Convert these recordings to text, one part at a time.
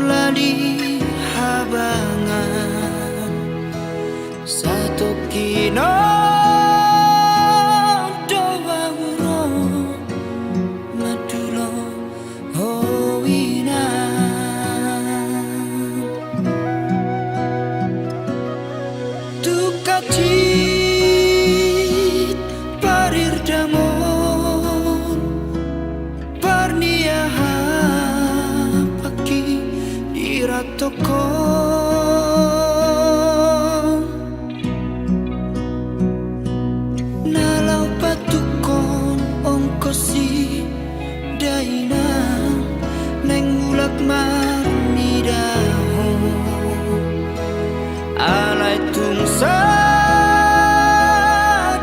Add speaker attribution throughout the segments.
Speaker 1: lali habangan satu kino doa uro madulo howinan tukatit parir damon parniaha pagi diratoko nalau patukon ongkosi daina neng ulak marni daho alai tungsa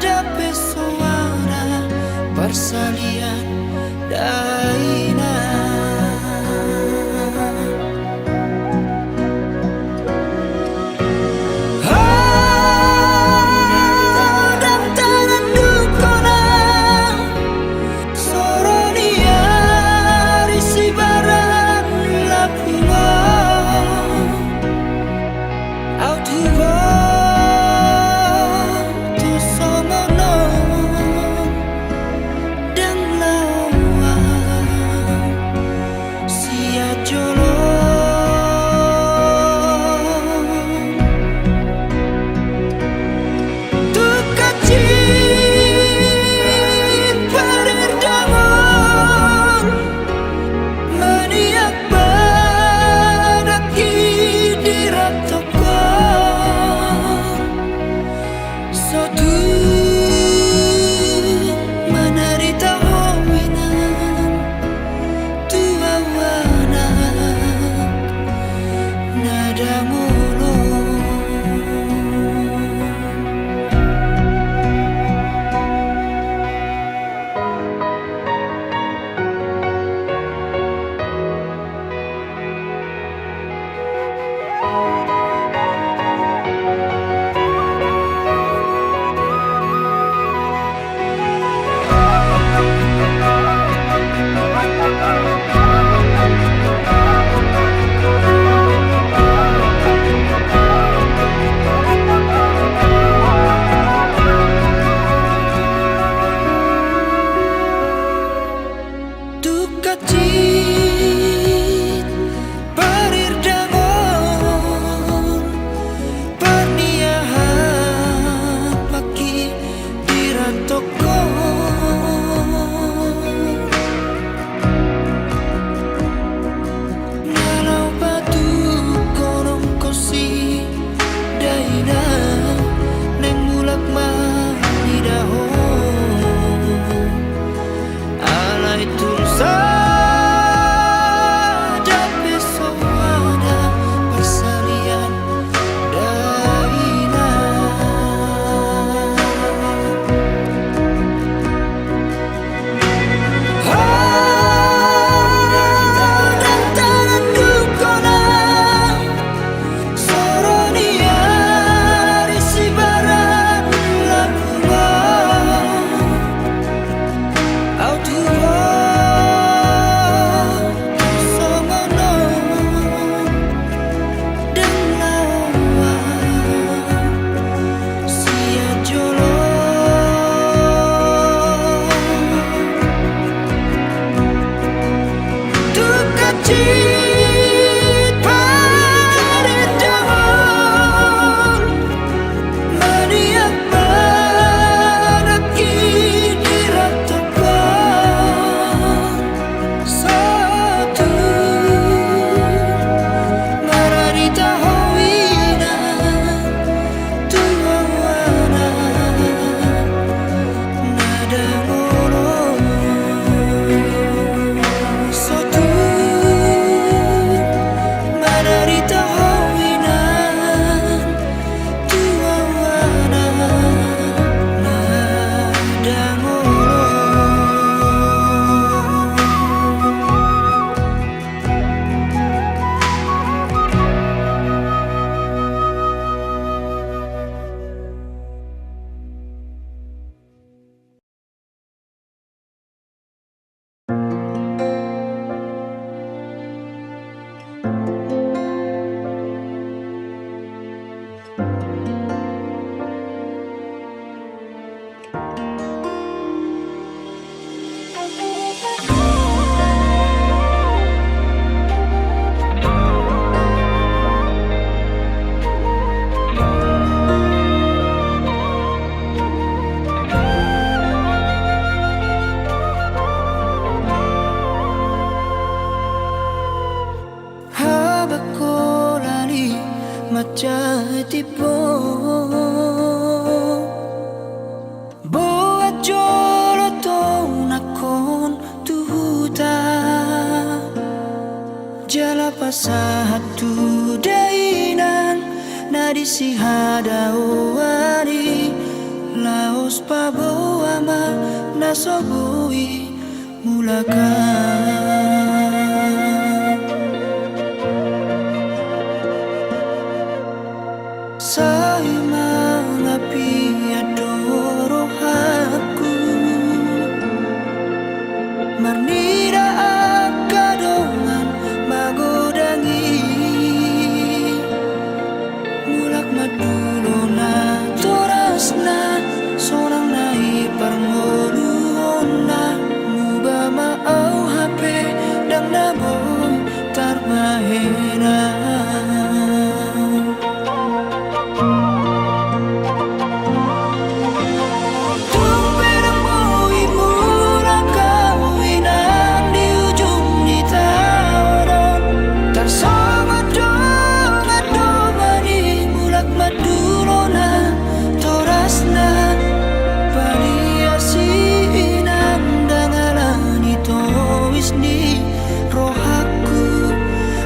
Speaker 1: dape soara persalian daina macai tipo Boat jolo to nakon tuhuta Jala pasatu dainan Nadisi hadawari Laos paboama nasobui mulakan Say mangapi adoro aku Marnira akadongan magodangi Mulak madulona torasna Sorang nai parmoluona Muba maau hape dang naboy tarbahena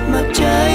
Speaker 1: Macai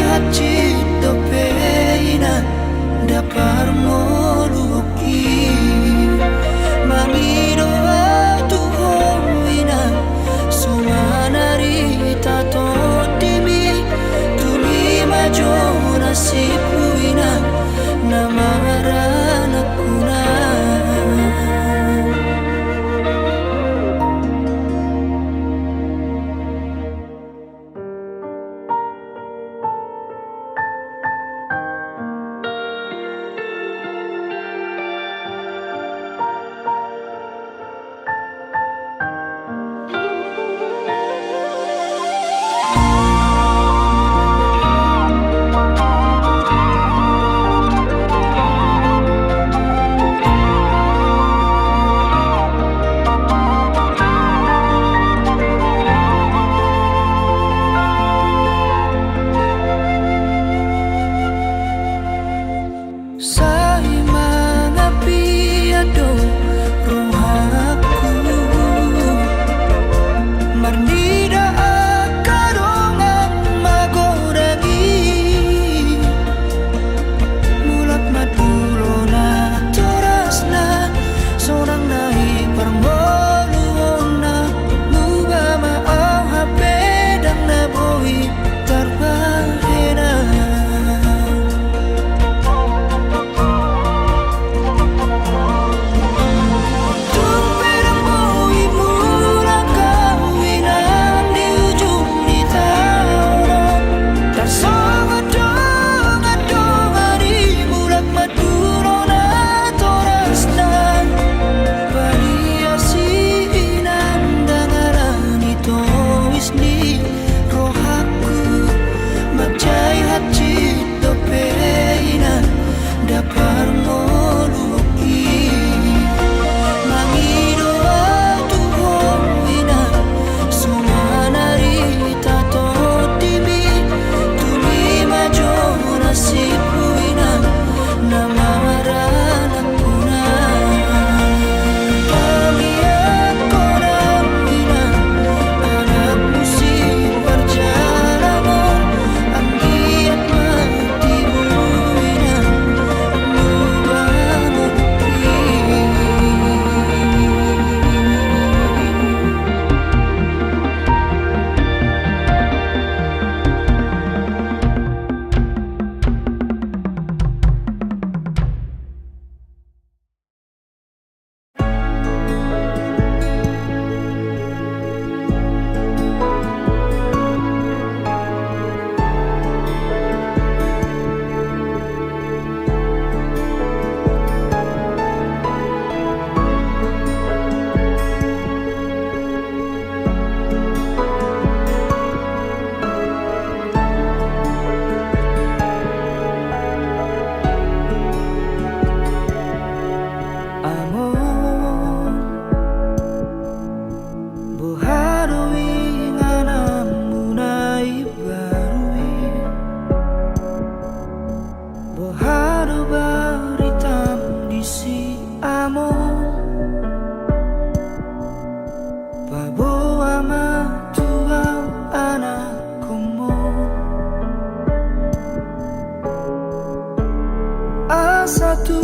Speaker 1: satu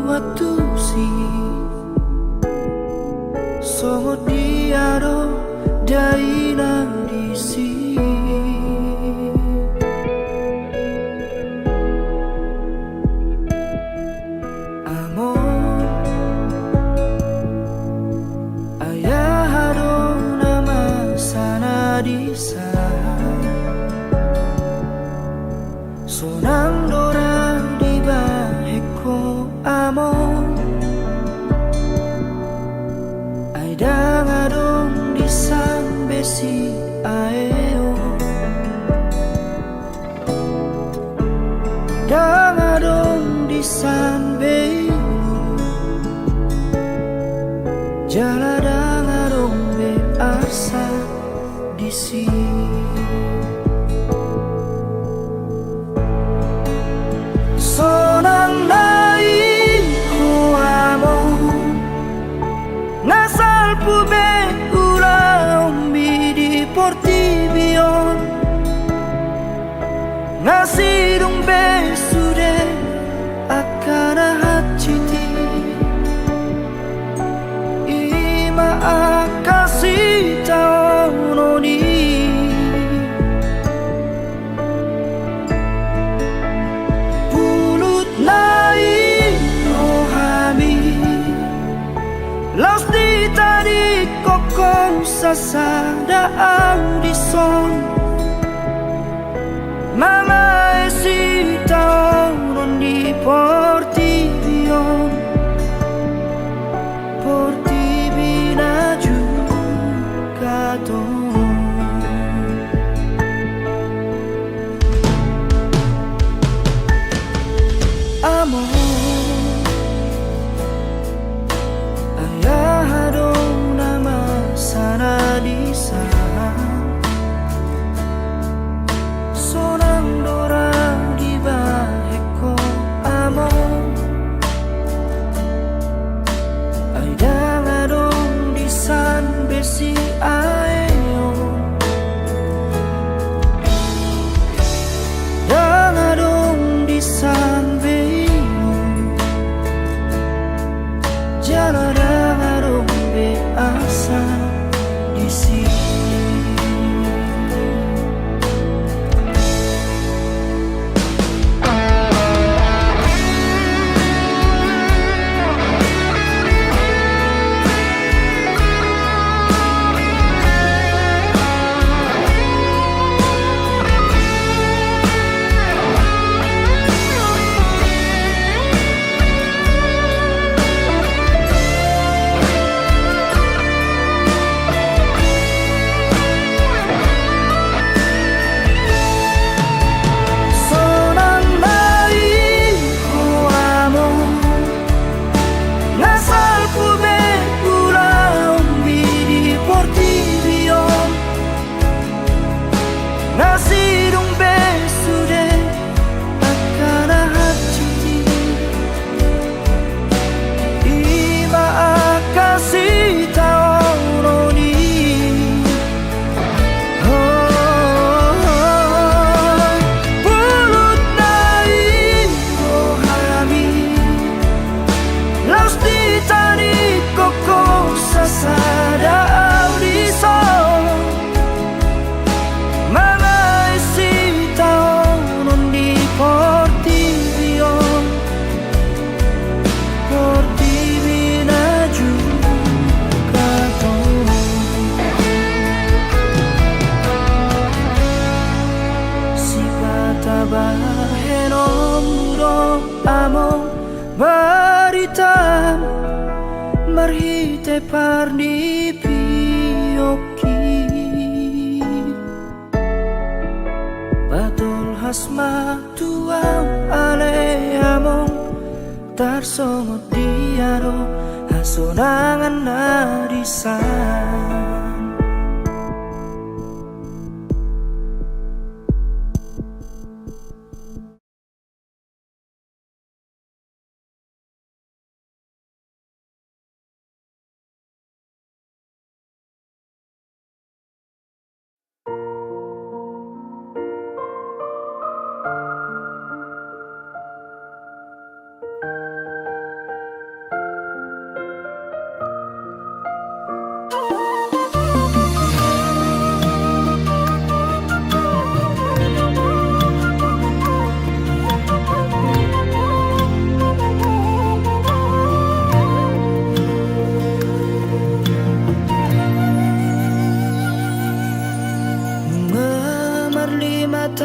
Speaker 1: waktu si songo diaro daina disi amor ayah hado nama sana disa sonang dora di baheko amor ai dang adong di san besi aeo dang adong di san be jala dang adong be asa di sini sonang nai ko amo nasal pube ula umbi di portibion nasidung be sude akana hachiti ima akasi taononi Los di tadi kokong sasada audison Mama esi taonon di portibion Portibina juga ton Amor sana di sana sonang dora di baheko amor ai dang adong di san besi aeo dang adong di san beo jala dang adong be asa di sini nasidung besude akana hati ima akasi taononi pulut nai rohami laus di tadi koko sasada audison Portibina juga ton si kata baheno muro amo baritam marhite parni pioki batul hasma tuam ale among tarsongot diaro hasonangan narisan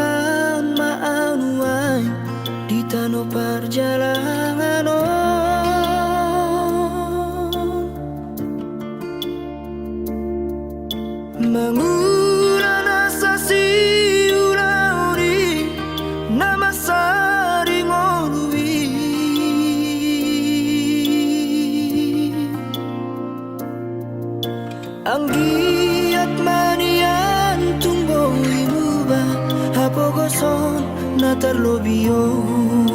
Speaker 1: san maanuay di tano perjalanan manguna sa siulauri na masaring oluwi ang giat manian tumbo imuba hapogoson na terlobion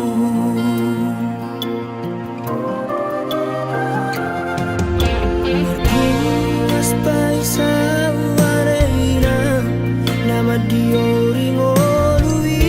Speaker 1: marpuas paisa wareina nama dioring oluwi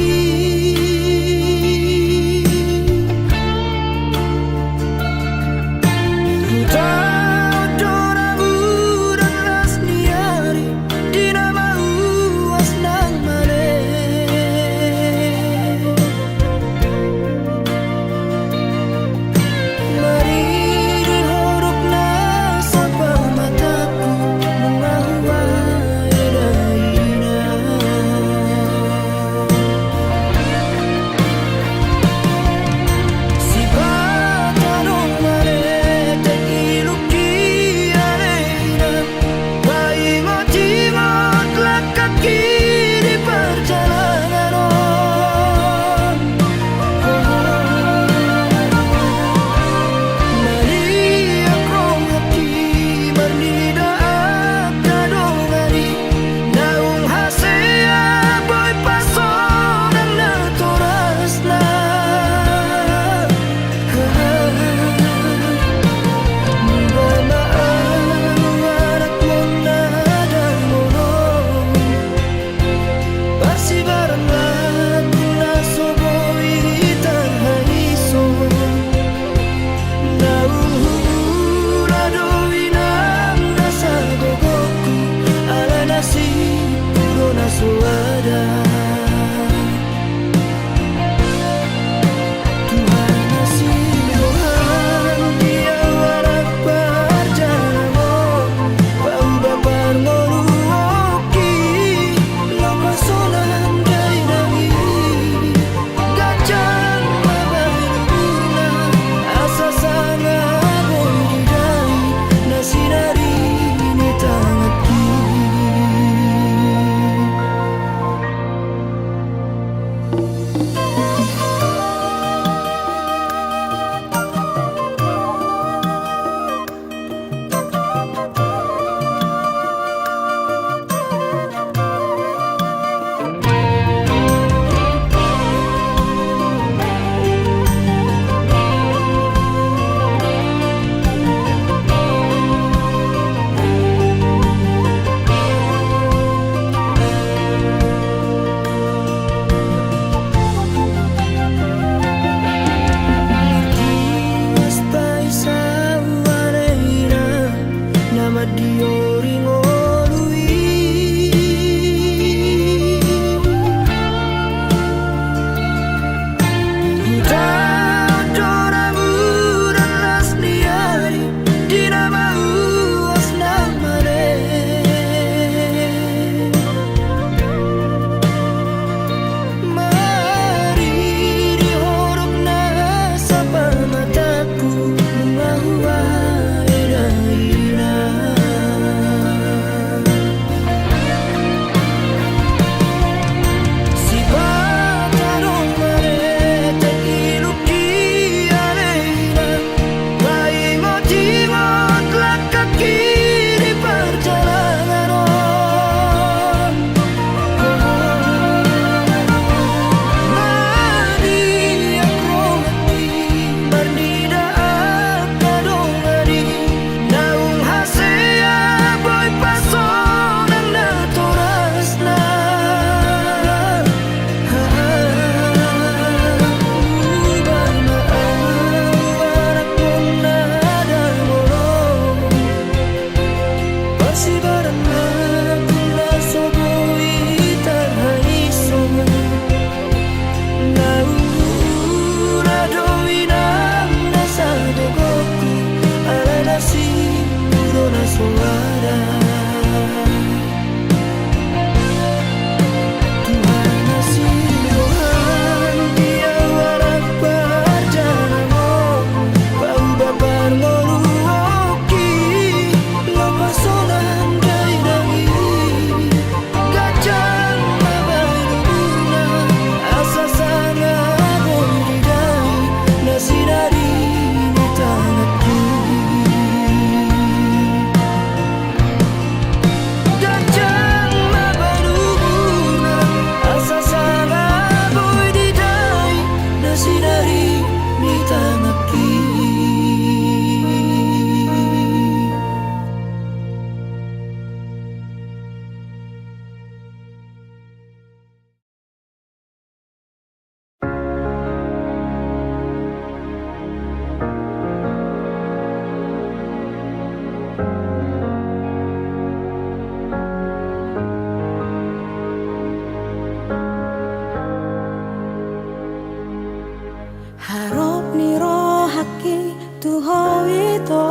Speaker 1: Harap niro haki tuho ito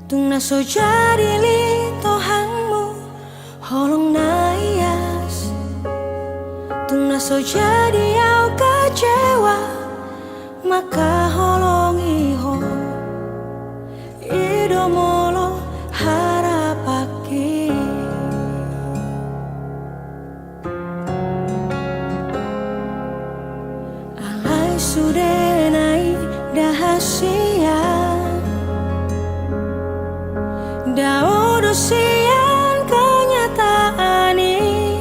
Speaker 1: tung naso jadi li tohangmu holong naias tung naso jadi au kecewa maka holong iho idomolo harapaki alai sudah naik dahasia daudo sian kenyataan ini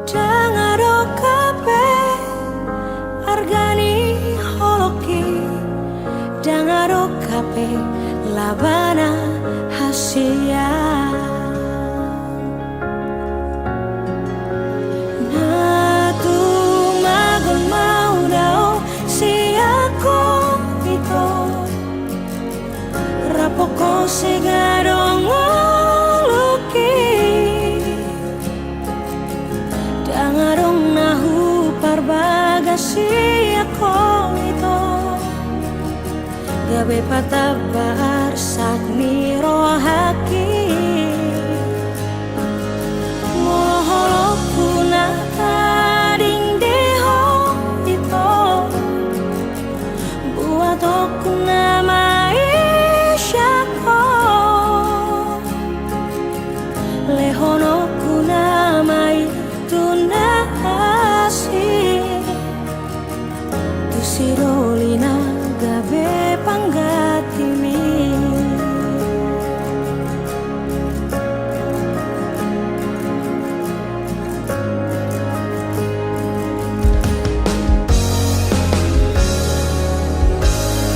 Speaker 1: dangado kape argani holoki dangado kape labana hasia natu magon mau dao siako ito rapoko segadong luki dangarong nahu parbagasi ako ito gabe patabar sakni rohaki moholoku na tading deho ito buat aku namai lehono kuna mai tunasi tusirolina gabe panggatimi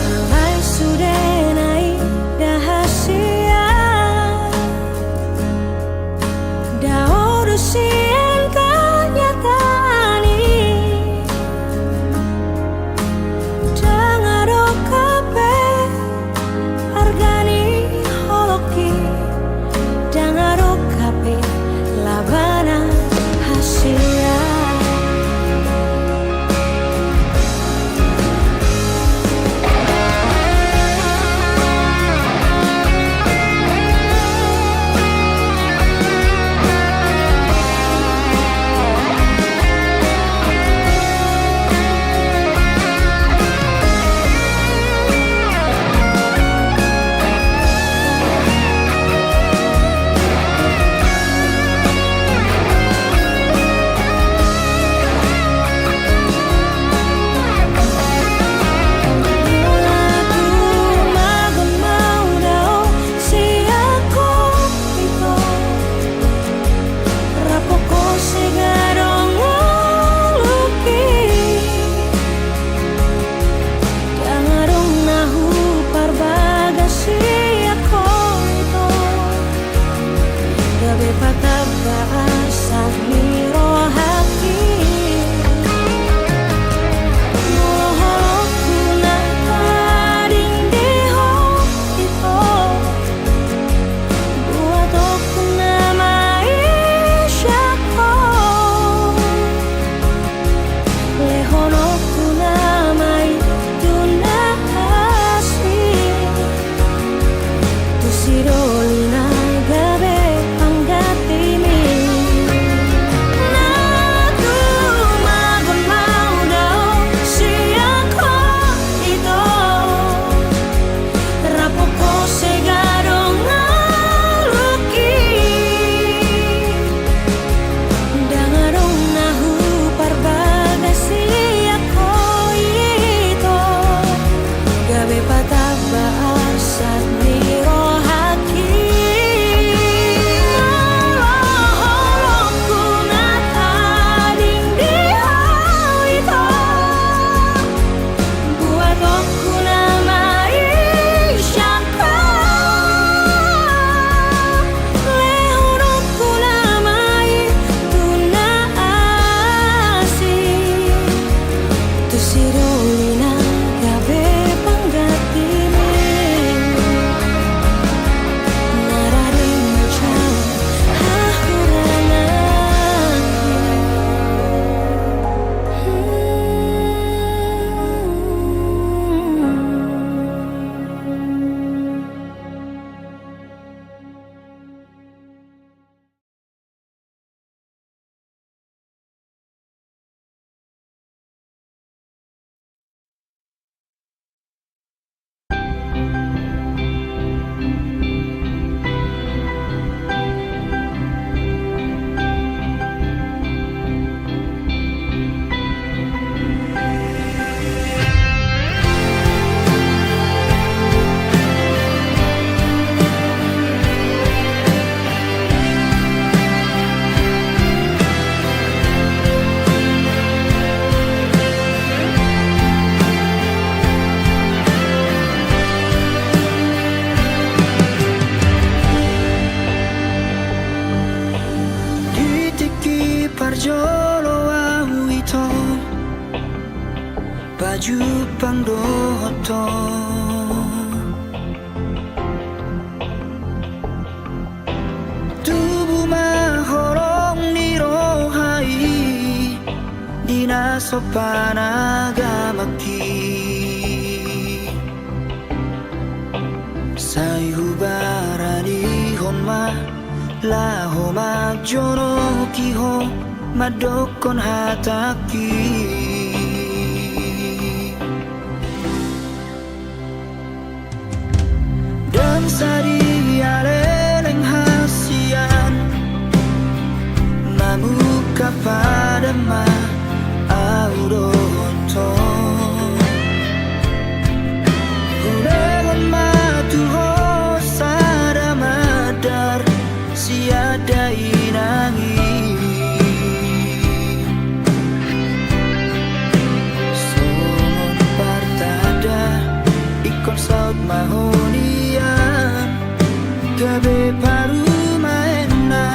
Speaker 1: alai sudah naik dahasia sian kenyataan ini dangado kape argani holoki dangado kape labana hasia jolo au ito baju pang doto tubuh mahorong ni rohai dina sopanaga maki sai hubarani homa laho magjono kiho madokon hataki dan sari aleleng hasian mamuka pada ma auroto uregon matuho sada madar siada inangi somon partada ikon saut mahonia gabe paru maena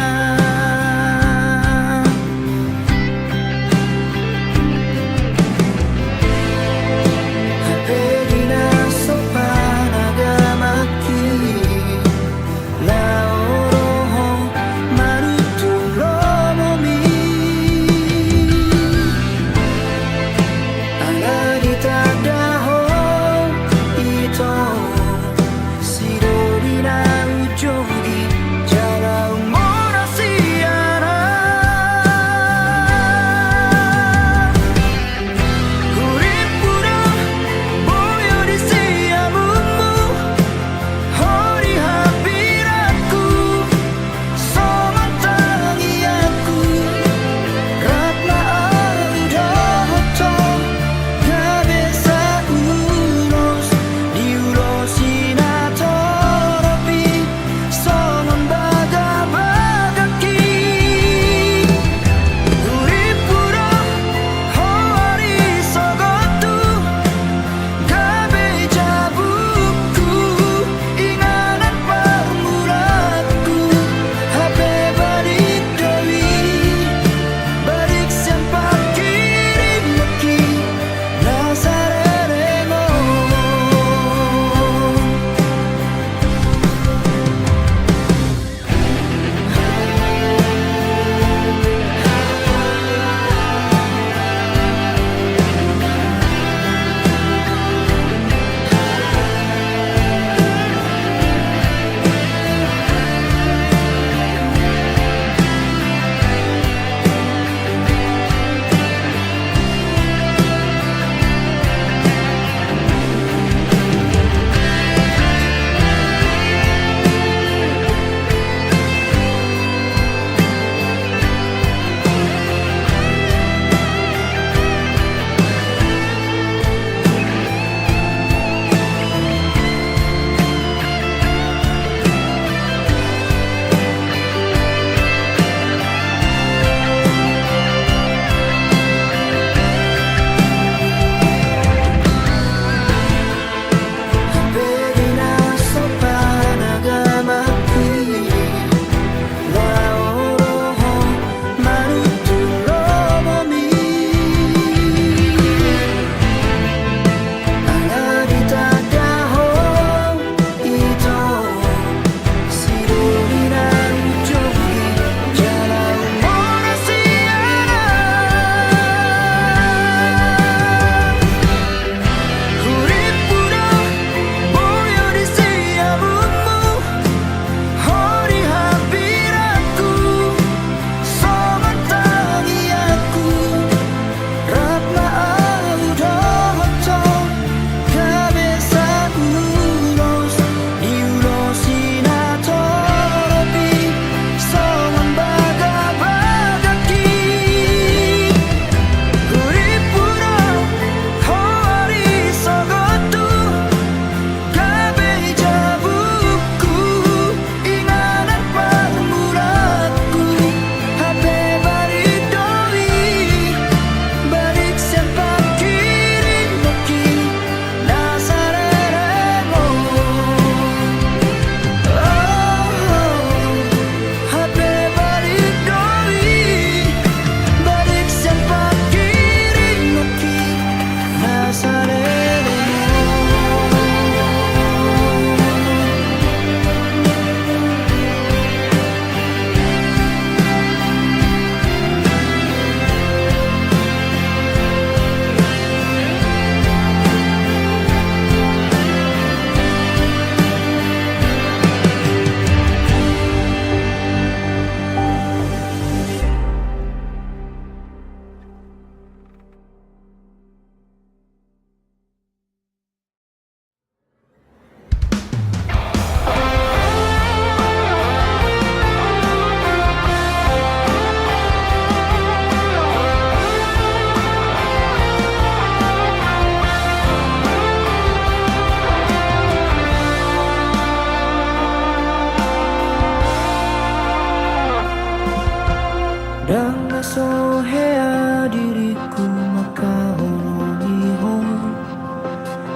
Speaker 1: Dan nasohea diriku maka horongihon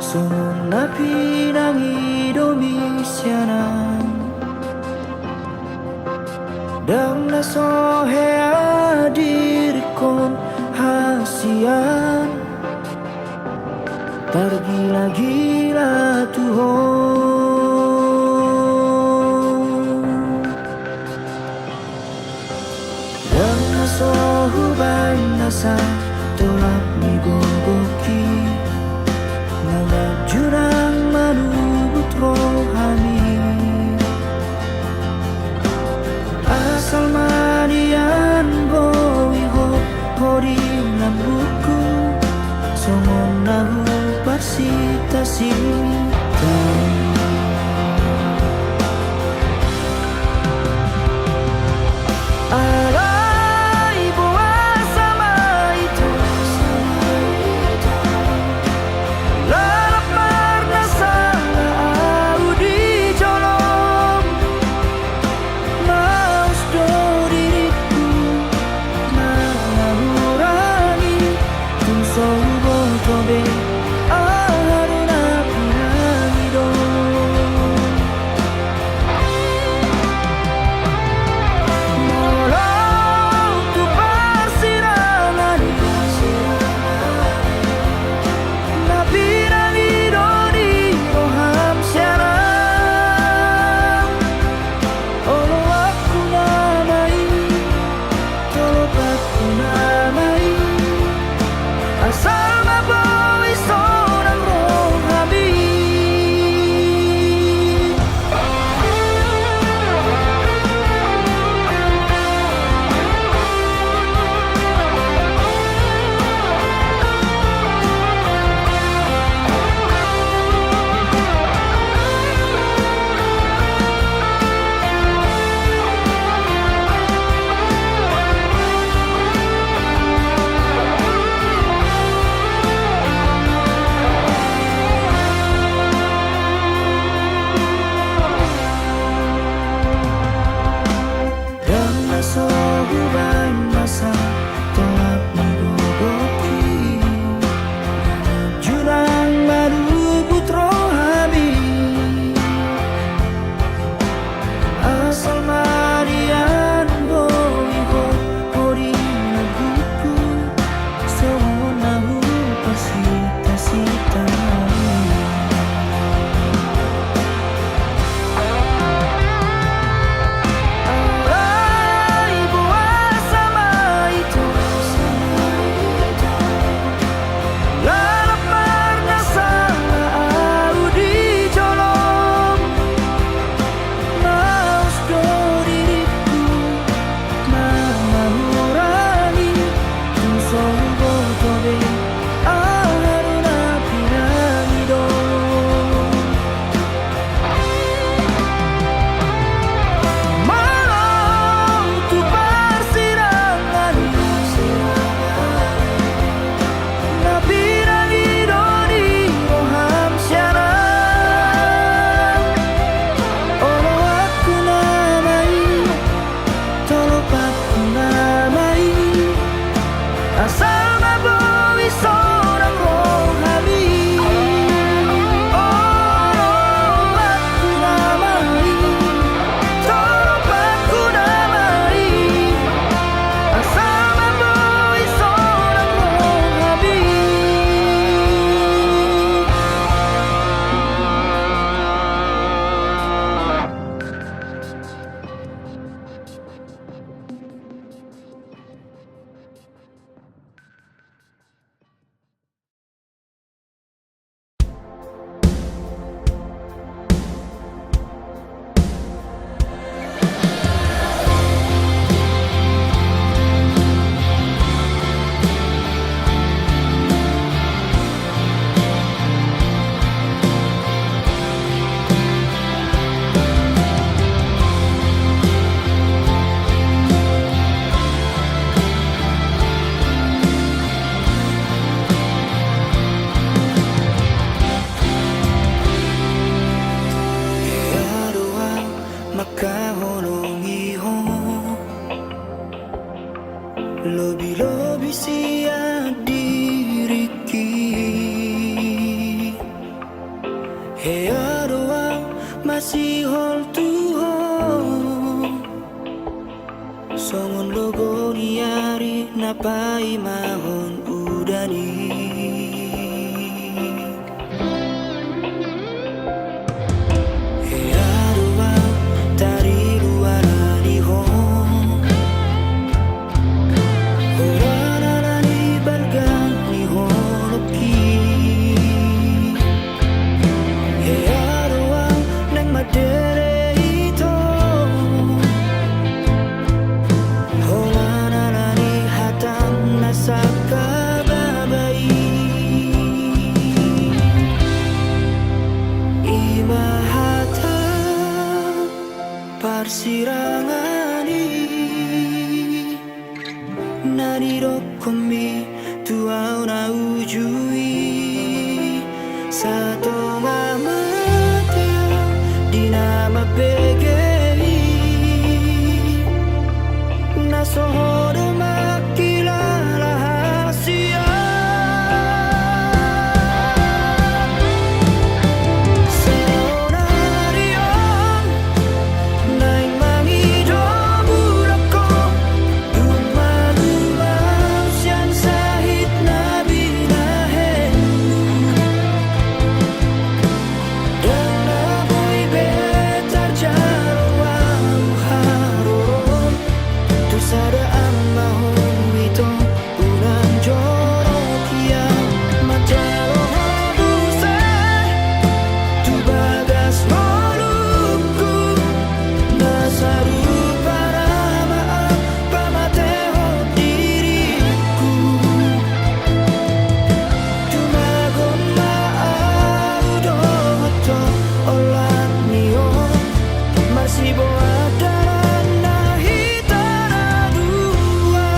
Speaker 1: Songon napi nangi domisianan Dan nasohea dirikon hasian Tergila-gila tuhon Dan nasohubay nasa tolak ni gogoki Nangajurang manubut rohani Asal manian boiho hori nambuku Songon nahu parsita-sita Alay buah sama itu Lobi-lobi siya diriki He adoa masihol tuho Songon logo niari napai mahon udani He adoa tari luarani hon Horanarani balgani honoki He adoa nang madere ito Horanarani hatang nasa kababai Imahata parsirangani Narirokomi tuau na ujui Sato ngamateo di nama pegei Nasohodo makilala hasia Seonarion Naing mangido burako Lumalumaw siyan sahit na binahen Dan namoy betar jaraw haron Tu sadaan mahon ito Unang jorokia Matero hadusay Tu bagas molupku Nasaru para maaf Pamateho diriku Tumagon maaudo Hoto olat niyo Masibo adaran na hitara dua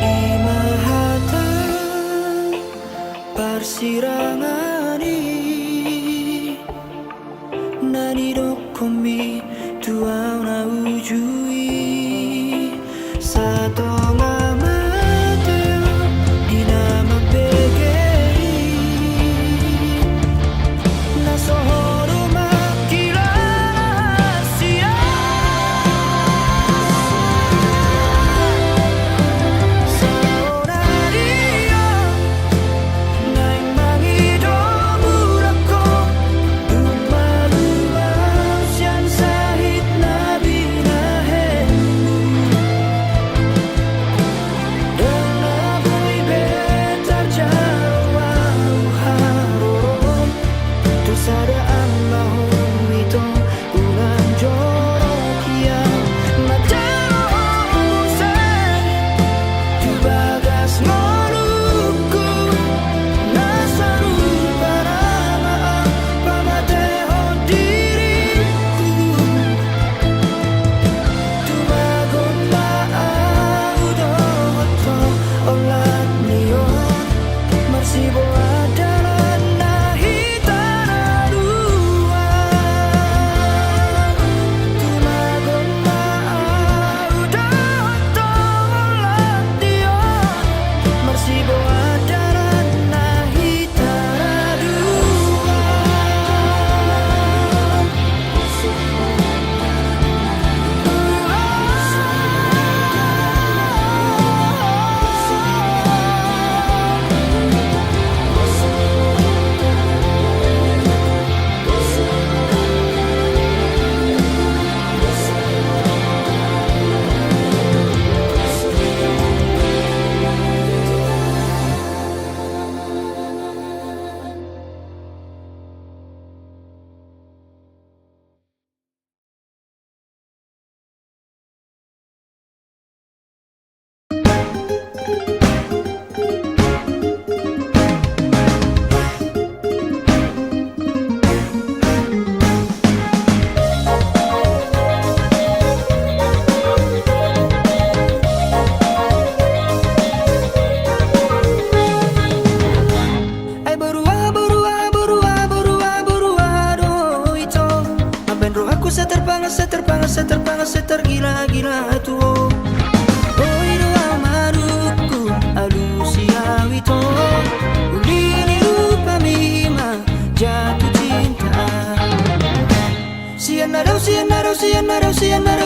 Speaker 1: Imahata parsirangani Nanidokomi tuau na ujui Sato ngamateo di nama pegei Nasohodo makilala siya Seonarion Naing mangido burako Lumalumaw siyan sahit na binahen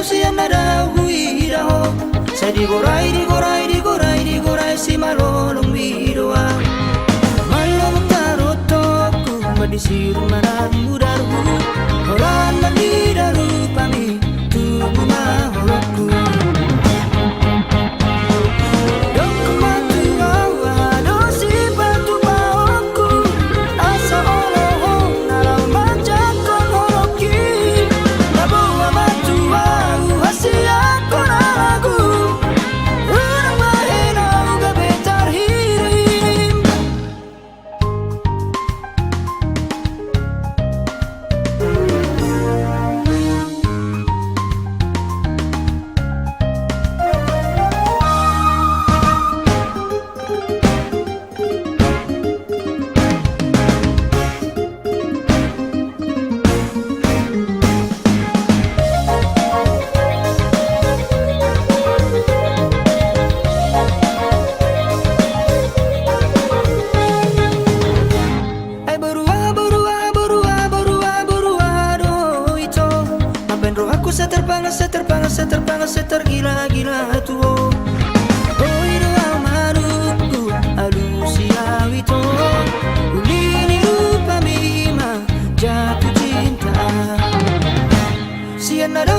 Speaker 1: sianara huiraho. Saya digorai si malolong bidoa. Malong tarotoku madisiru manang mudarku. Horan mandidaru pami tubuh maholoku. Setergila-gila tuo. Oi doa manuku alusia wito. Ulini rupa mima jatuh cinta. Sianarau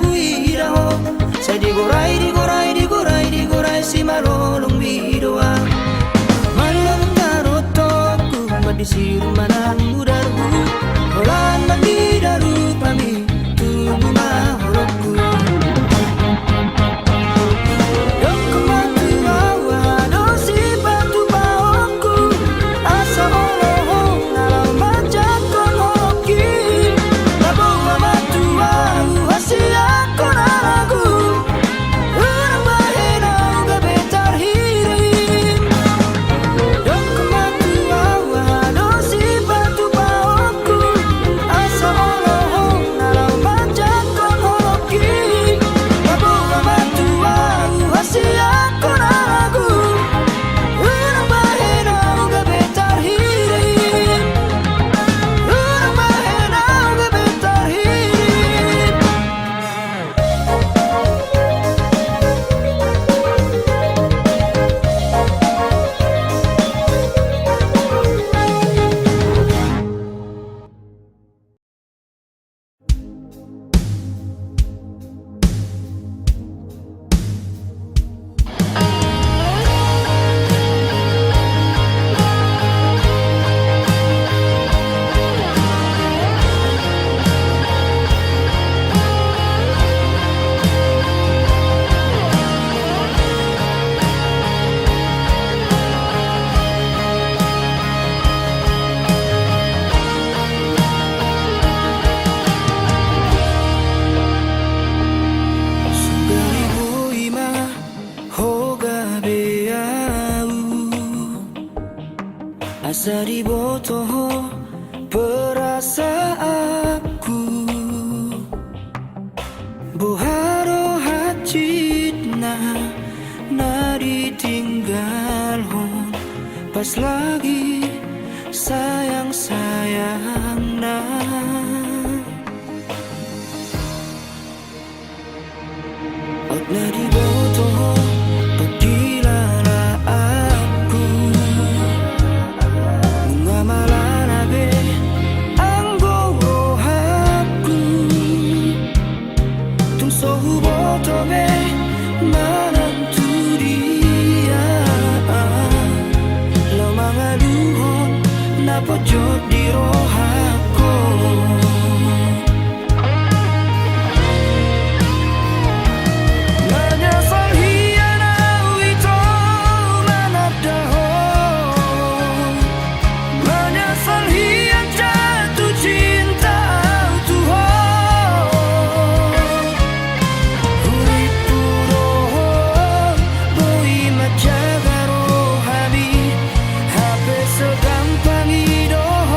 Speaker 1: huiraho. Saya digorai si malolong bidoa. Malam tarotoku madisiru manang mudarku. Holan mandidaru pami tubuh maholoku. Dong kematu awa dosi batu baoku. Asa oloho nalau macam konoki. Labawa matu au hasia konaragu. Urang bahena uga betar hirim. Dong kematu awa dosi batu baoku. Asa oloho nalau macam konoki. Labawa matu au hasia konaragu. Urang bahena uga betar hirim. Urang bahena uga betar hirim. Asa dibotoho perasaanku. Boharo hacitna na ditinggal hon. Pas lagi sayang-sayang na. Ot na dibotoho pagkilala aku. Malanabe ang gohaku. Tung sohu botobe mananturia. Lo mga luhon na pojok di rohako. Menyesal hianau itu manadaho. Menyesal hian jatuh cinta Tuhan. Urip puroh boi majaga rohani. Hape segampang idoh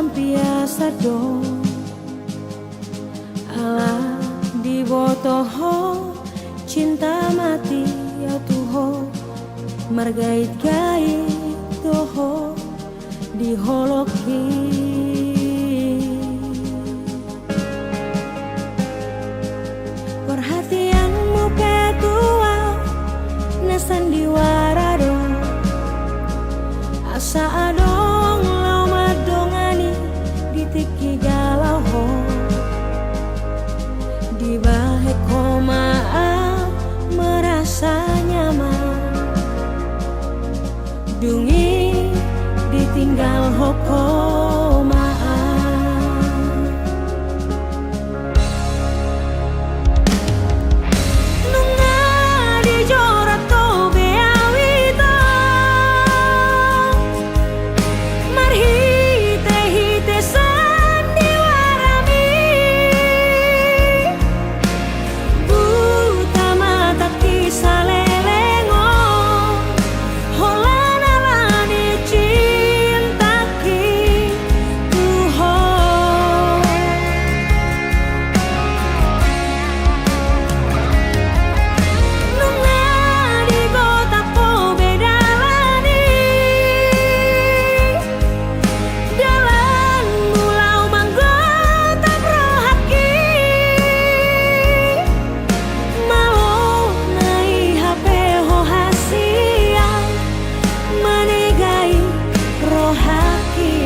Speaker 2: lampiasa do ala di botoho cinta mati ya tuho margait-gait doho di holoki perhatianmu ketua na sandiwara do asa adong lau madongani ditiki galau ho di bahe komaa merasa nyaman dungi ditinggal hokomaa nunga dijorat to beawito marhite hite sandiwarami buta mata kisah lelengo holana lani cintaki tuho nunga di kota po bedalani dalan mulau manggota prohaki mau nai HP ho hasia manegai rohaki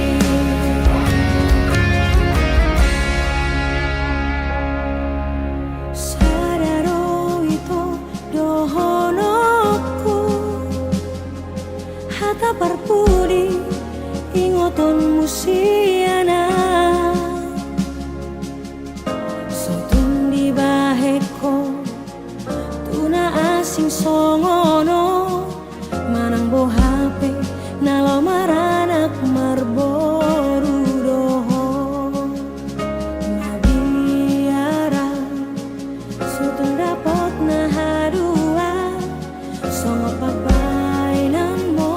Speaker 2: sadaro itu dohonoku hata parpudi ingoton musiana sotun di baheko tuna asing songono manang bo HP nalo maranak marboru doho mabiara sutun dapot na hadua songo pabainan mo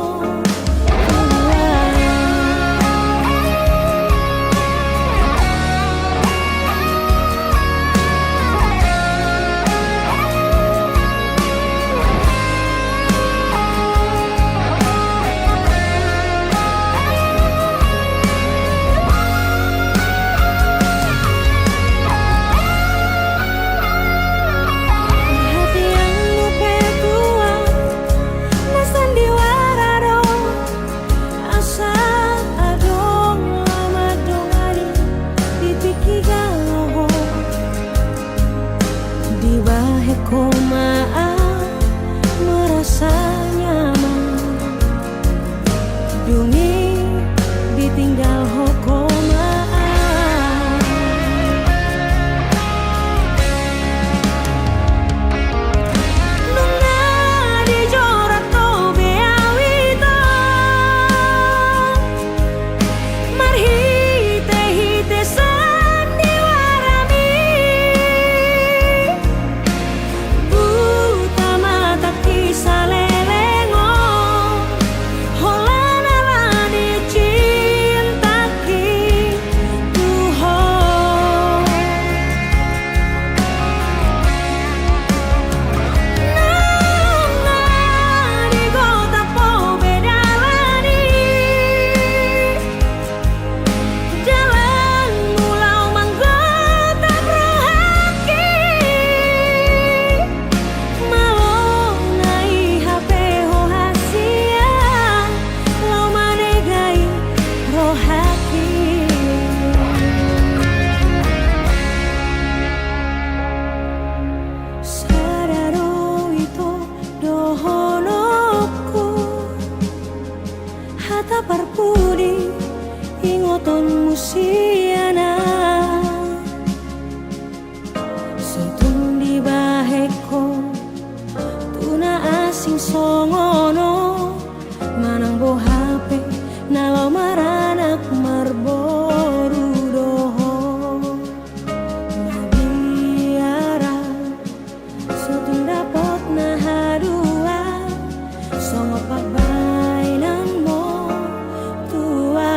Speaker 2: perhatianmu ketua na sandiwara do asa adong lama dongani ditiki galau di bahe komaa merasa nyaman dungi ditinggal hokomaa nunga dijorat to beawito marhite hite sandiwarami buta mata kisah lelengo holana lani cintaki tuho nunga di kota po bedalani dalan mulau manggota prohaki mau nai HP ho hasia lau manegai rohaki sadaro itu dohonoku hata parpudi ingoton musiana sotun di baheko tuna asing songono manang bo HP nalo maranak marboru doho mabiara sotun dapot na hadua songo pabainan mo tua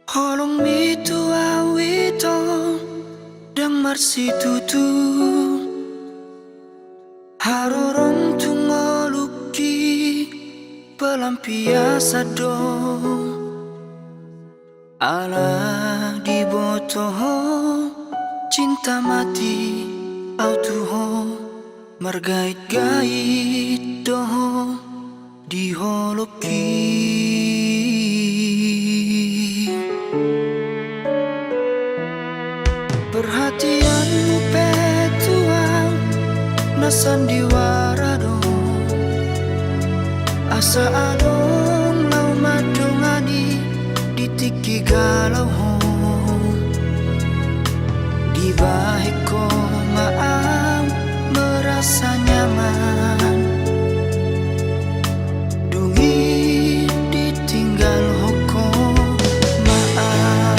Speaker 1: Holong mi tua wito damar si tutu harorong tungoluki pelampiasa do ala di botoho cinta mati autuho margait-gait doho di holoki. Perhatianmu petuang na sandiwara dong asa adong lau madongani ditiki galau hong di bahiko maam merasa nyaman dungi ditinggal hoko maaf.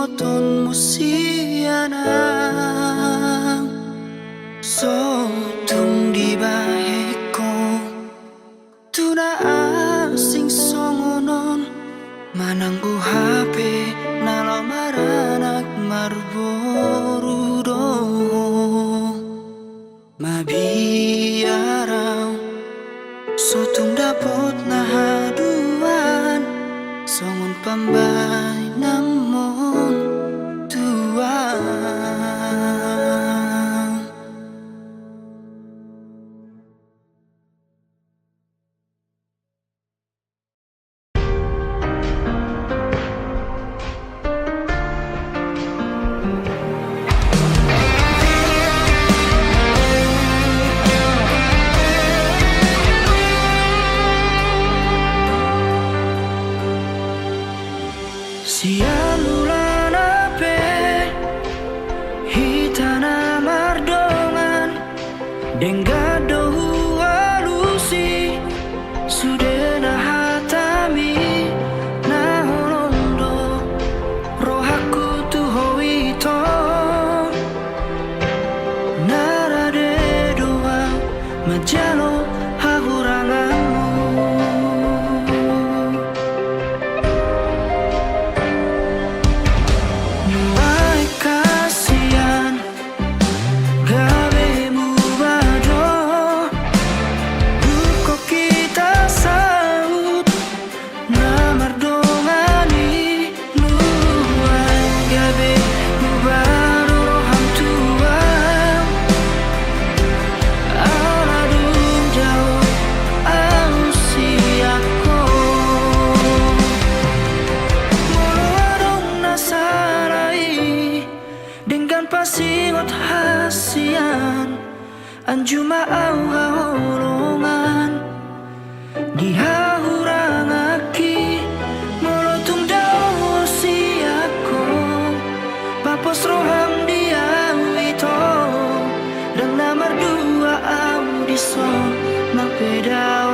Speaker 1: ngoton musianang so tung di baheko tuna asing songonon mananggu HP nalo maranak marboru dong mabiarau sotung dapot nahaduan songon pambay namon tuan. Sialulan ape hitana mardongan denggado alusi sudena hatami naholondo rohaku tu hoito narade doa majalo hahuranganmu. Pasingot hasian anjuma au haolongan dihahurangaki molotung dao siako papos roham dia wito dan namar dua audison nang pedao.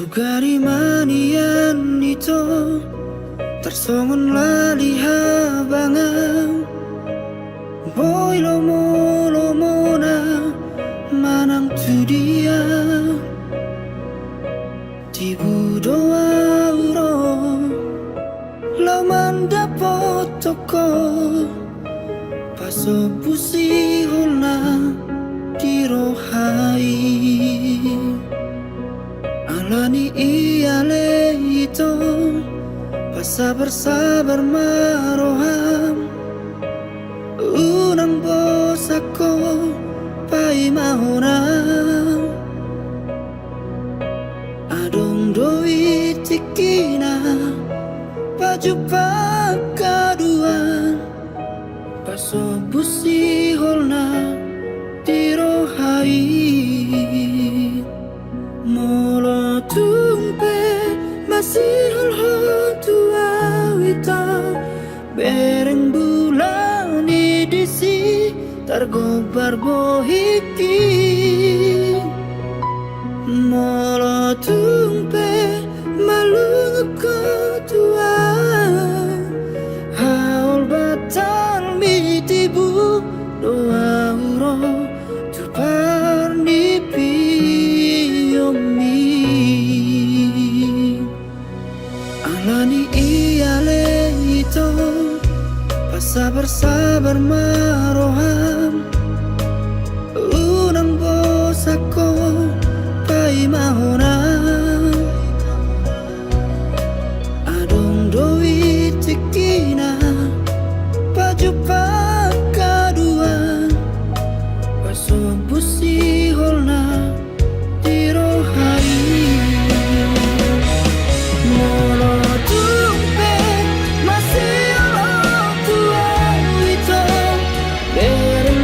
Speaker 1: Sugari manian itu tersongon laliha bangang boy lomo na manang tu dia tibu doa uro lau mandapot toko paso pusi holna dirohai alani iale itu sabar maroham unang bosako pai mahona adong doi tikina baju pakaduan paso busi holna dirohai molo tumpe masih holho tua wita bereng bulan disi targobar bohiki molo tumpe malung ko tua haul batal mitibu doa uro tu parnipi yomi alani iale itu sabar maroham unang bosako pai mahona adong doi tikina baju pakaduan paso busi holna dirohai molo tumpe masih tua itu bereng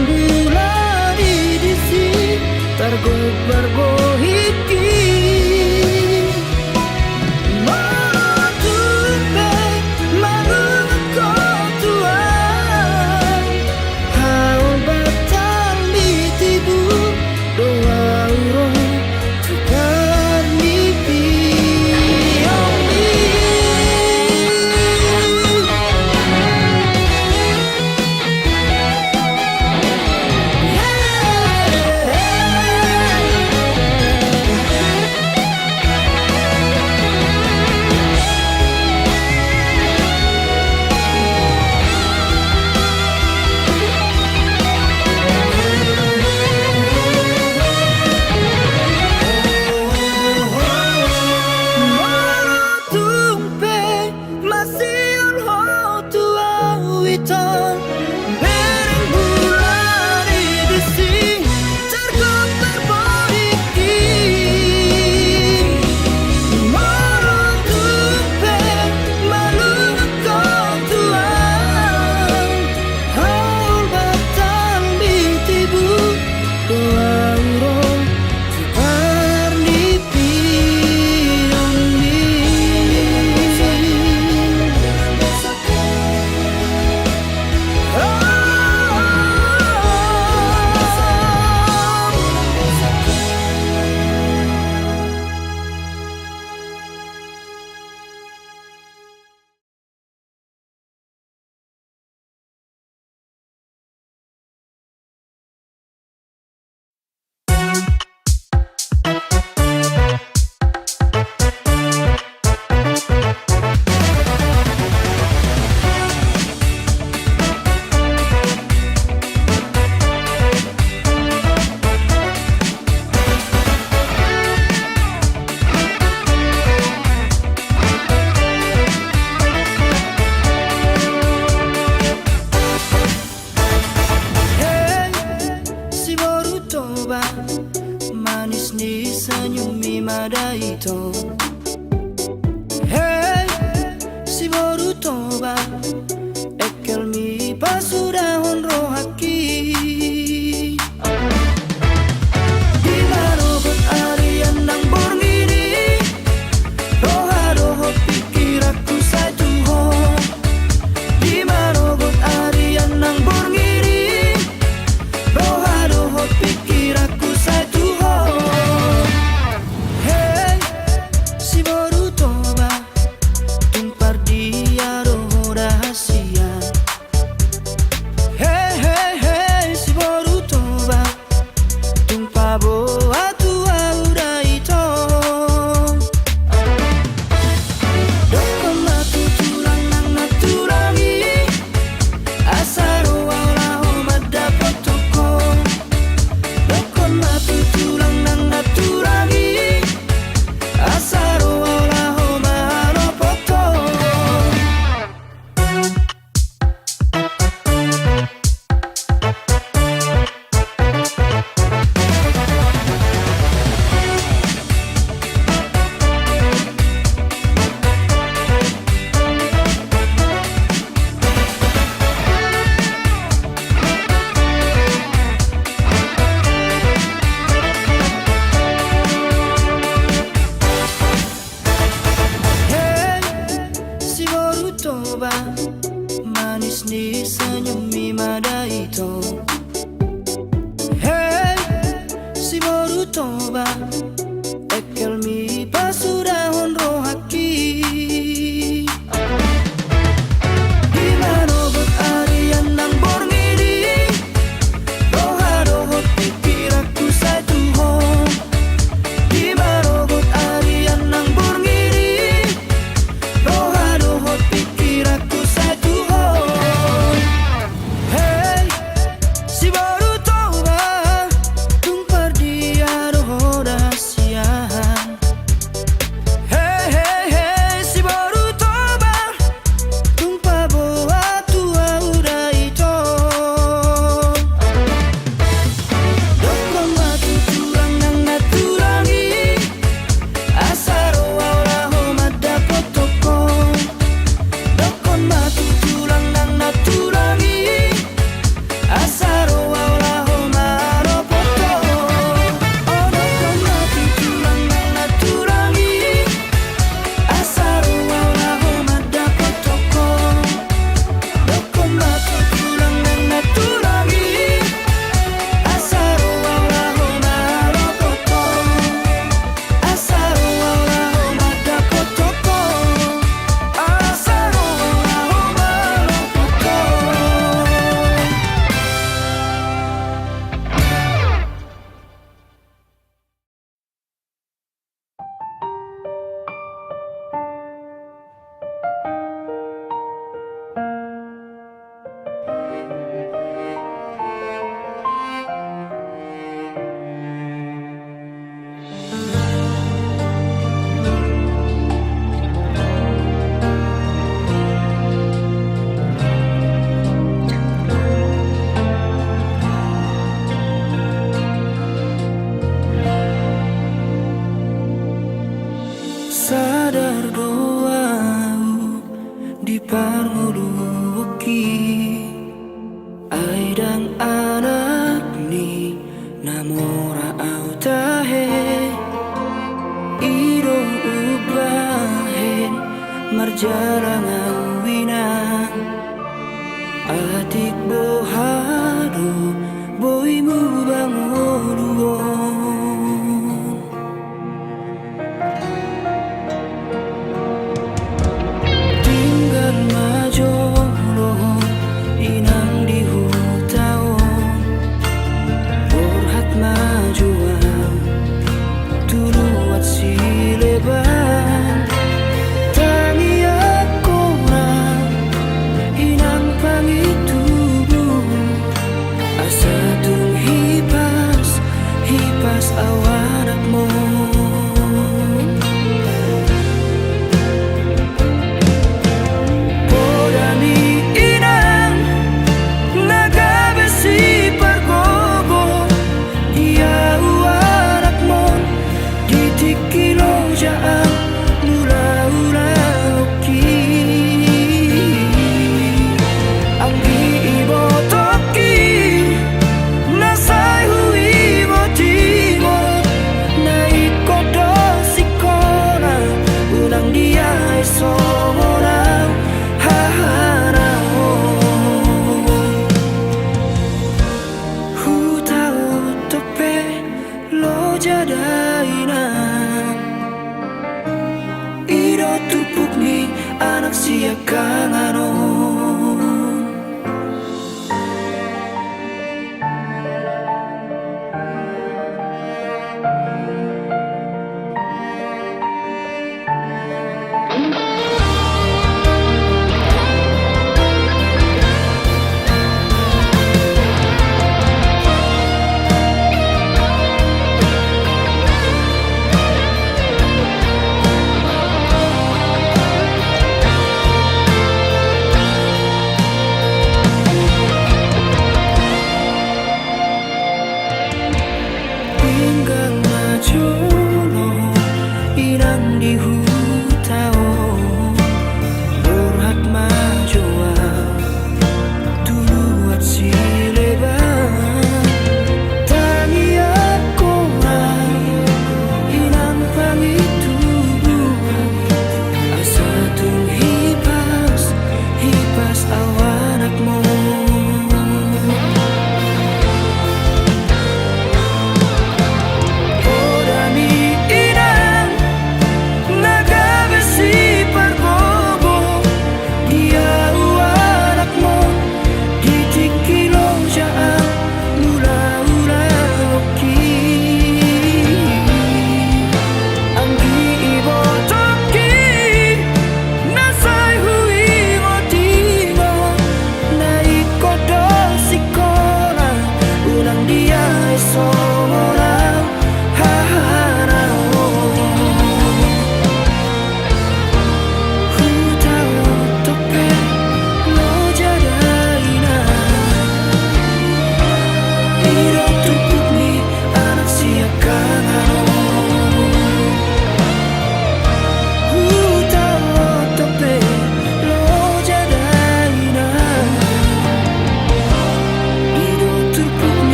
Speaker 1: manis ni senyum mi madai to. Hey, si baru toba ekel mi pasudah honro haki. Di mana buat arian nang borngiri, roha rohot pikir aku satu home. Di mana buat arian nang borngiri, roha rohot pikir aku satu home. Hey, si baru toba tumpar dia roho dahsyat. Hey hey hey, si baru toba tumpah boa tua udah itu. Dokon batu curang nang naturangi, asaro waulaho madapat toko. Dokon batu curang nang naturangi, asaro waulaho maropoto. Oh, dokon batu curang nang naturangi, asaro waulaho madapat toko. Dokon batu curang nang naturangi, asaro waulaho maropoto. Asaro waulaho madapat toko. Asaro waulaho maropoto. Sadar doau di parnguluki aidang anak ni namora au tahe ido ubahen marjarang awina atik bohado boimu bangoduon. Tinggal majolo inang di hutaon, borhat majuan tuluat sileban. Tangiat korang inang pangitubu, asa tung hipas hipas awanak mo. Podami inang nagabesi pargogo, ia anak mon ditikilo jaan mula-ula oki. Ang iibo toki nasay huibo timo na ikodo sikona unang dia esomorang haharao. Hutau tope lo jadaina, ido tupuk ni anak siap kanganon.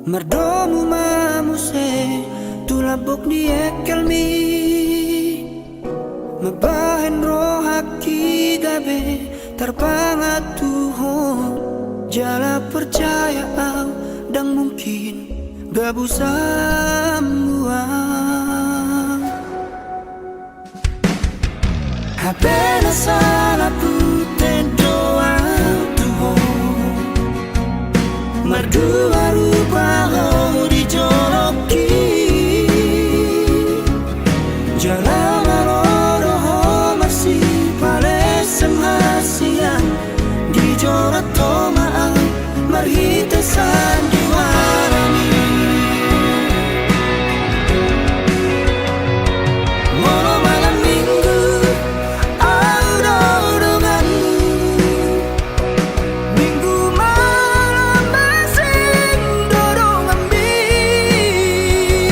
Speaker 1: Mardomu mamuse tulabok di ekelmi mabahen rohaki gabe tarpangat Tuhan jala percaya au dan mungkin gabu sambuang Habena salah putih doa Tuhan Mardua rupa ho dijoloki Jalan loro ho masih palesem hasian Dijorat tomaan marhitesan diwarani Walau malam minggu au denganmu Minggu malam masing dorong ambil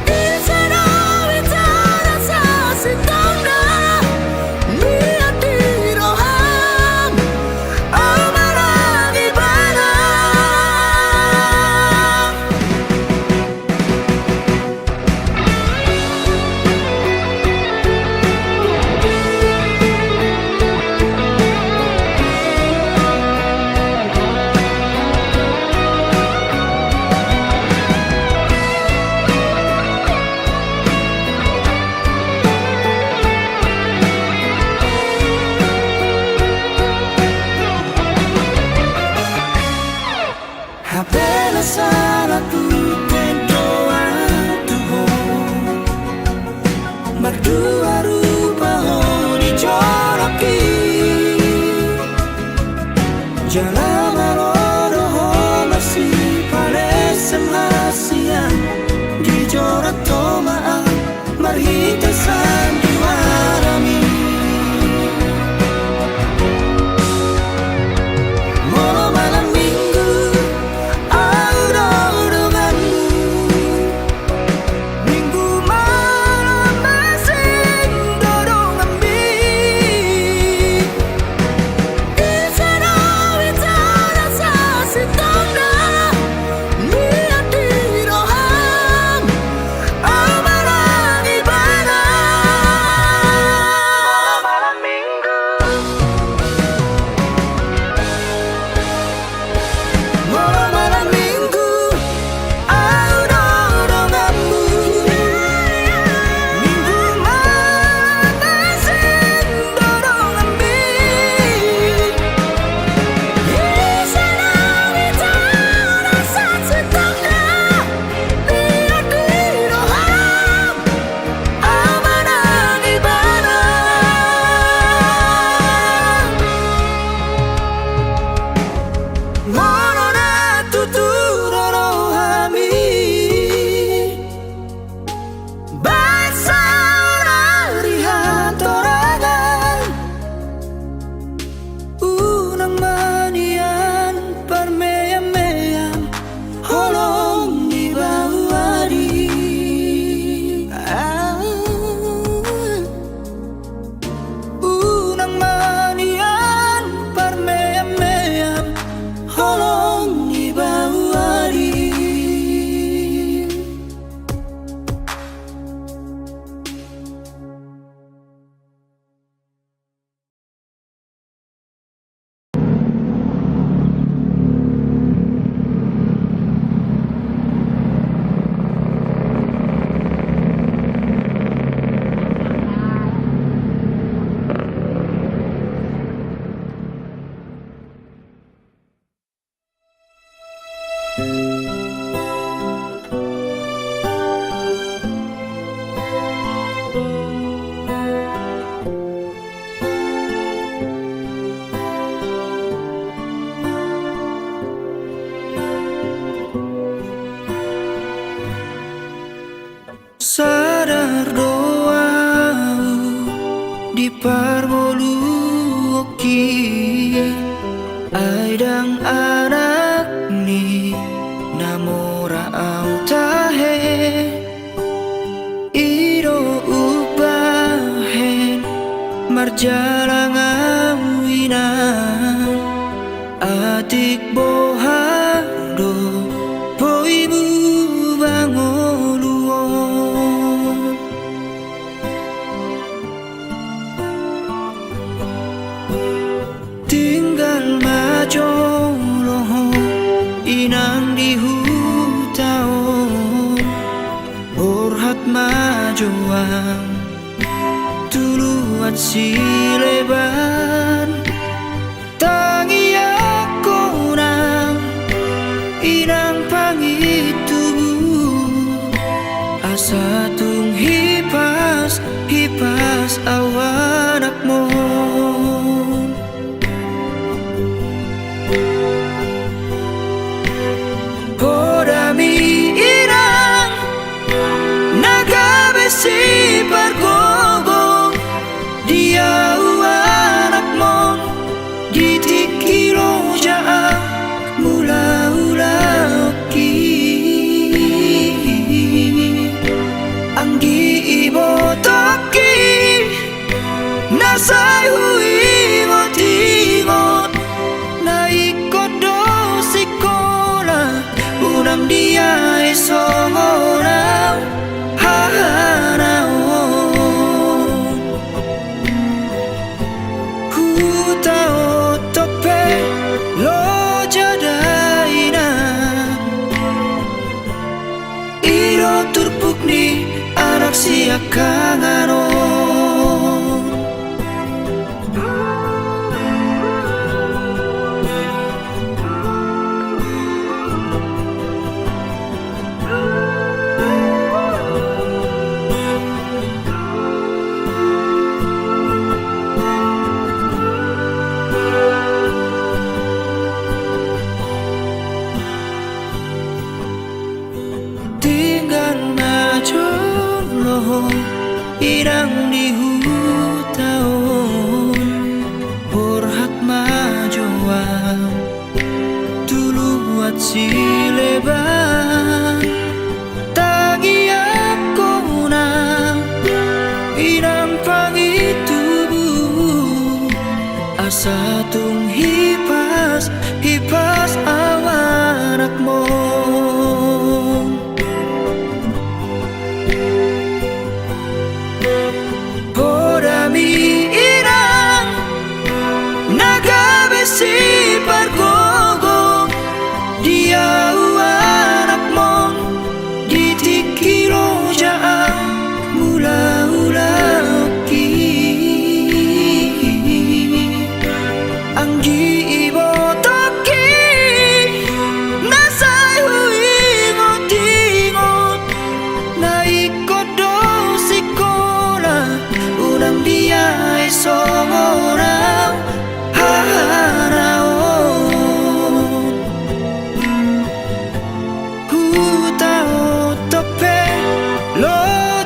Speaker 1: Insana witara sasitongga Niat diroham amarang ibadah Habena salah putih doa Tuhan Berdua rupa ho dijoloki Jalan loro ho masih palesem hasian Dijorat tomaan marhitesan diwarami Walau malam minggu au denganmu Minggu malam masing dorong ambil Insana witara sasitongga Niat diroham amarang ibadah Malam minggu Malam minggu au denganmu Minggu malam masing dorong ambil Insana witara sasitongga Niat diroham amarang ibadah Monona tuturo rohami Basa rihat torangan Unang manian parmeyam-meyam Holong di bawadi Unang manian parmeyam-meyam Holong di bawadi Sadar doamu di parboluoki Aidang anak ni namora au tahe Ido ubahen marjalang awinan Atik bohado sileban tangi aku nang inang pangitubu asa tung hipas awanak mo podami irang nagabesi pargogo dia anak mon ditikilo jaa mula ki anggi ibo toki nasai hui ngotingot naikodo sikola unang dia esongorang hahanaon ku tao tope lo jadaina iro turpuk ni anak siakanganon irang di hutaon borhat majoang dulu buat sileban tangi aku nang irang pangitubu asa tung hipas awanak mo si pargogo dia anak mon ditikilo jaa mula ki anggi ibo toki nasai hui ngotingot naikodo sikola unang dia esongorang hahanaon ku tao tope lo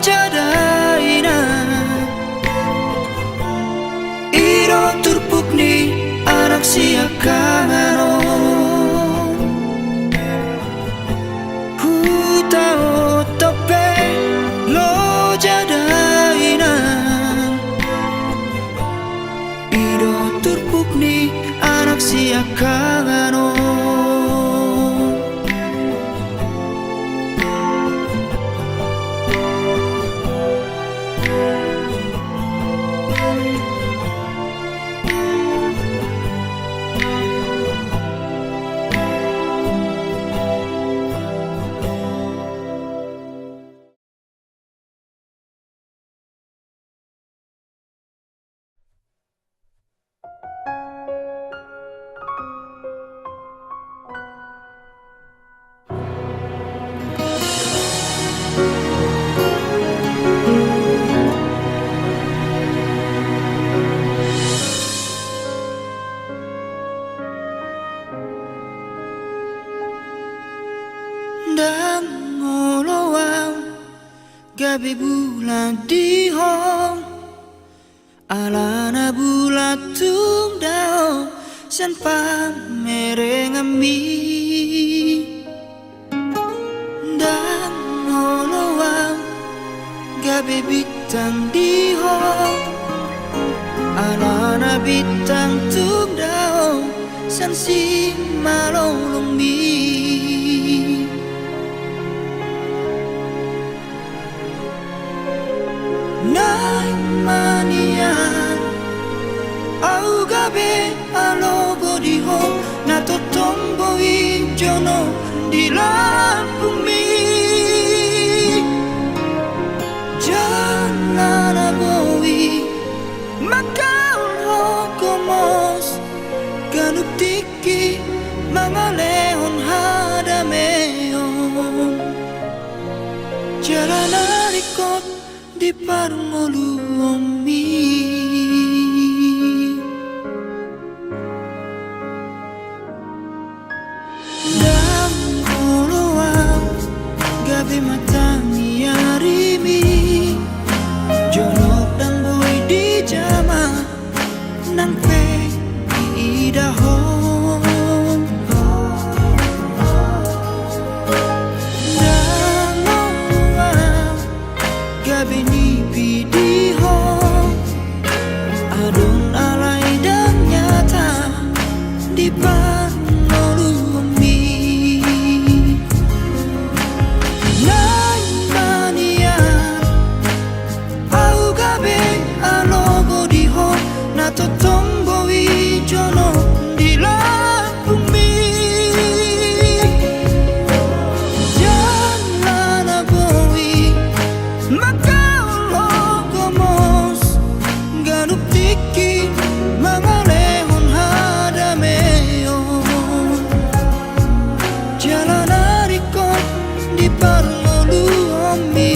Speaker 1: jadaina iro turpuk ni anak siakanganon ku tao tope lo jadaina iro turpuk ni anak siakanganon gabi bulan di hong alana bulat tung dao san pamerengami dan ngolowang gabi bintang di hong alana bintang tung dao san si malolong mi nai manian au gabe alogo di ho na totombo i jono di bumi jangan boi mak di parngoluomi. Dan oloang gabi matangi arimi, jonok dan boy di jama nang pe idahon. Dan oloang gabi ni pidihon, adon alai dan nyata di parngoluomi. Nai mania au gabe alogo diho na totombo ijono di bumi. Jangan boi makau logo mos ganuk tiki mangalehon hadameon. Jalan ariko di parngoluomi.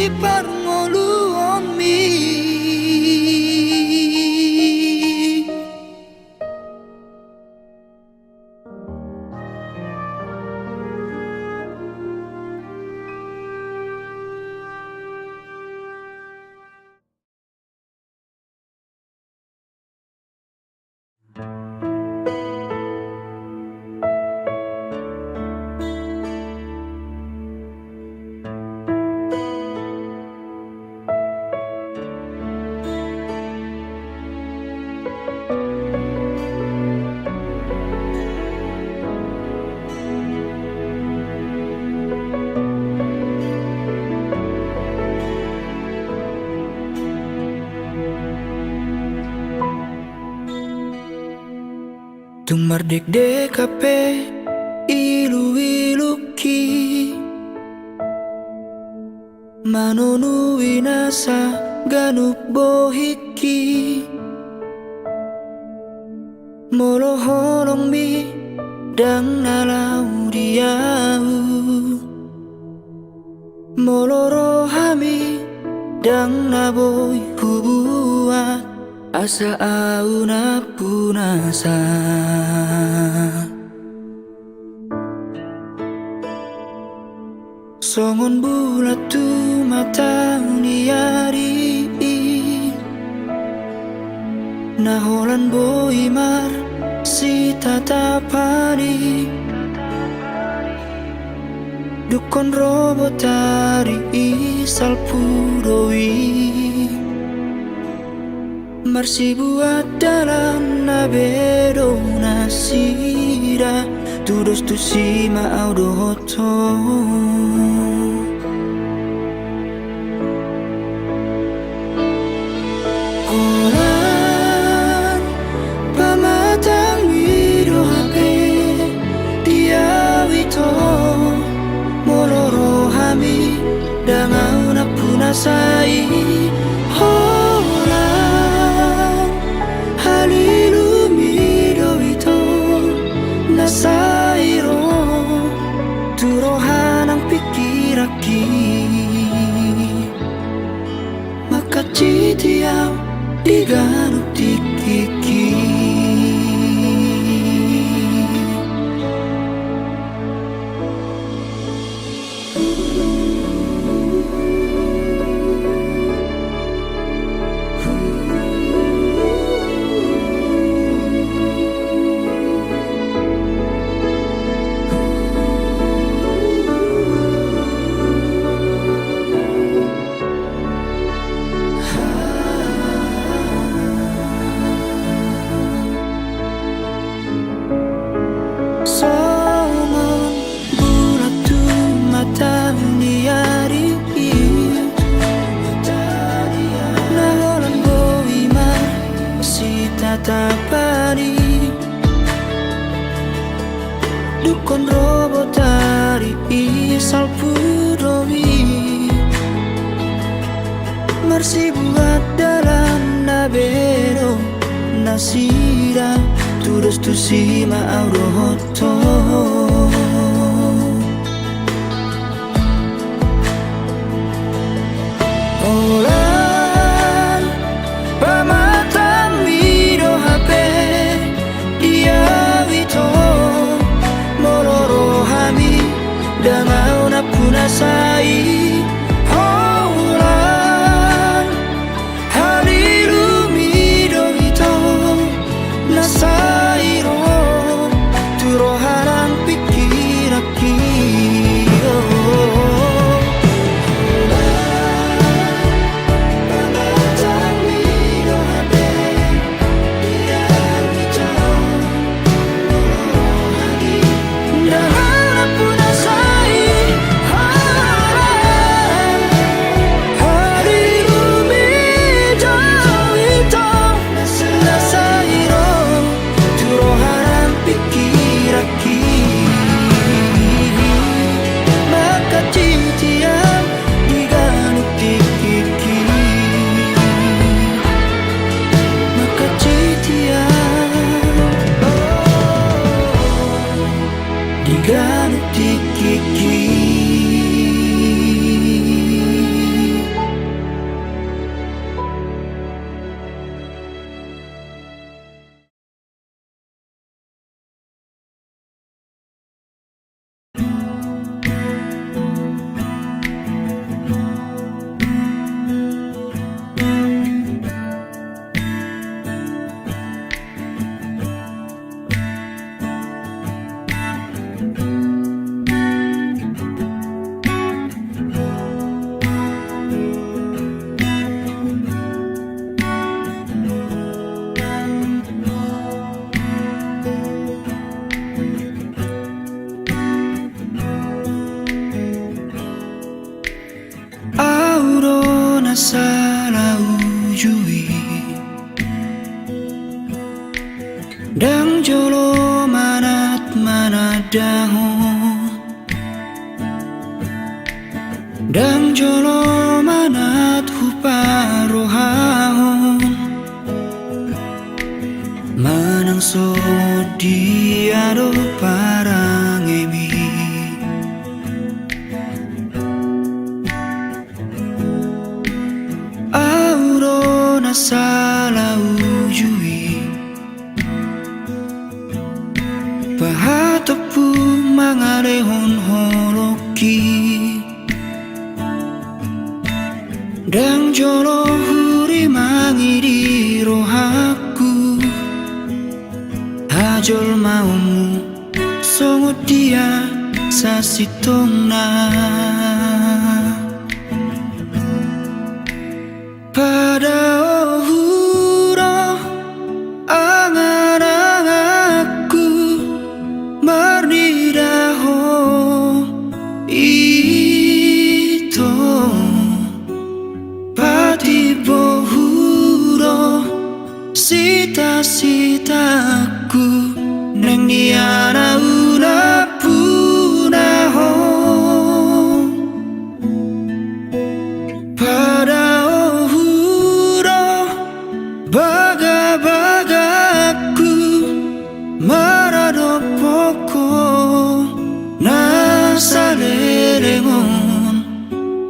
Speaker 1: Di parngoluomi. Tung mardek dekape ilu-iluki manonu inasa ganuk bohiki molo holong mi dang nalau diau molo rohami dang naboy kubuat asa au na punasa. Songon bulat tu mata niari naholan boy mar si tatapani dukon robotari isal pudoi marsi buat dalam nabedo nasira tudos tu sima audo hoto. Orang pamatang wido hape dia wito moloro hami dangau na punasai. Sairo turohan ang pikiraki makacitiaw di ganuk tikiki Marsibuat dalam nabero nasira turus tu sima aurohoto Olan pamatang miro hape dia wito mororo hami damau na punasai Salah ujui Dang jolo manat manadahon Dang jolo manat huparohahon Manang so diado parang emi Salah ujui Pahatapu mangarehon holoki Dang jolo huri mangiri rohaku Hajol maumu songot dia sasitong na pada ohuro angan-anganku marnidaho ito pati bohuro sita-sitaku neng niana unapunaho pada baga-bagaku maradopoko nasalerengon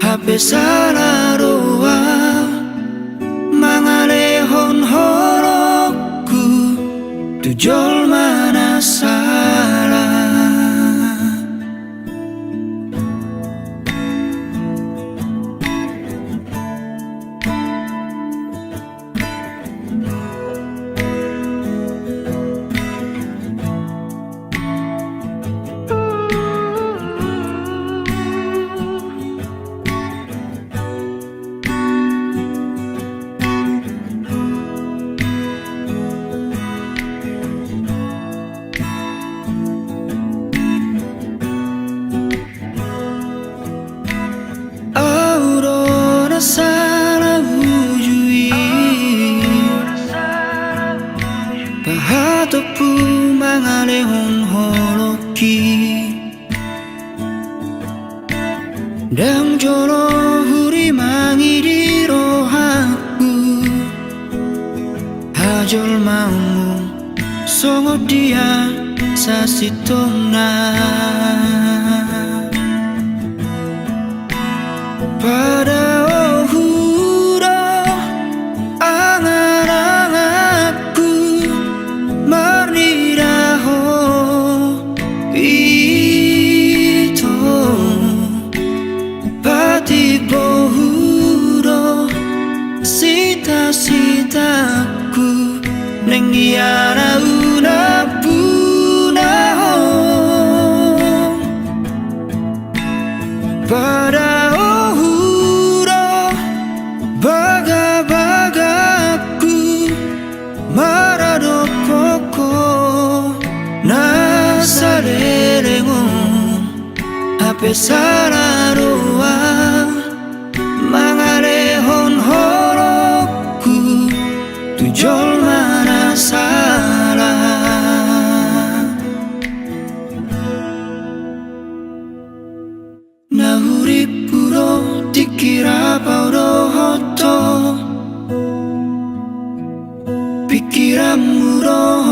Speaker 1: hape salaroa mangalehon horoku tujol mana salah salah ujui Pahatopu mangalehon holoki Dang jolo huri mangiri roha pajol maumu songo dia sasitona pada ohuro angan-anganku marniraho ito batik bohuro sita-sitaku neng iara una punaho pada ohuro baga-bagaku marado poko nasarerengo ape sararoa mangarehon horoku tujol mana salah nahuri puro dikira paudo hoto pikiranmu roho